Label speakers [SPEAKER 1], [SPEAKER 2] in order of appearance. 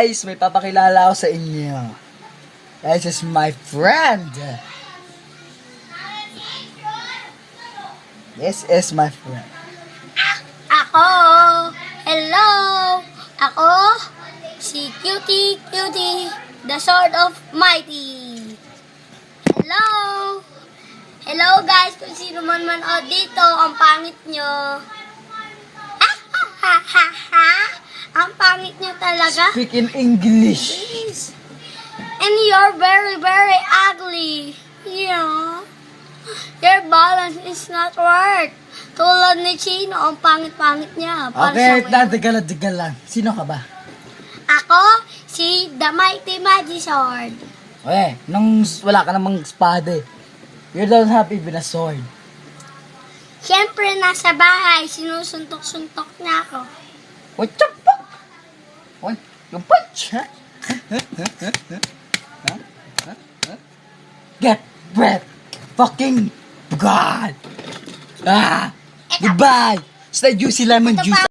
[SPEAKER 1] guys, may papakilala ako sa inyo. This is my friend. This is my friend.
[SPEAKER 2] Ako, hello, ako, si Cutie, the sword of mighty. Hello, hello guys, kung sino man dito, ang pangit nyo. Ang pangit nyo talaga.
[SPEAKER 1] Speak in English.
[SPEAKER 2] Please. And you're very, very ugly. Yeah. Your balance is not work. Tulad ni Chino, ang pangit-pangit niya. Para
[SPEAKER 1] Okay,
[SPEAKER 2] sa
[SPEAKER 1] tigal lang. Sino ka ba?
[SPEAKER 2] Ako, si The Mighty Magic Sword.
[SPEAKER 1] Okay, nung wala ka namang espada eh. You don't have even a sword.
[SPEAKER 2] Siyempre, nasa bahay, sinusuntok-suntok niya ako.
[SPEAKER 1] What the fuck? What? Yung punch, ha? Get breath. Fucking God. Goodbye. It's the juicy lemon
[SPEAKER 2] Ito
[SPEAKER 1] juice.
[SPEAKER 2] pa.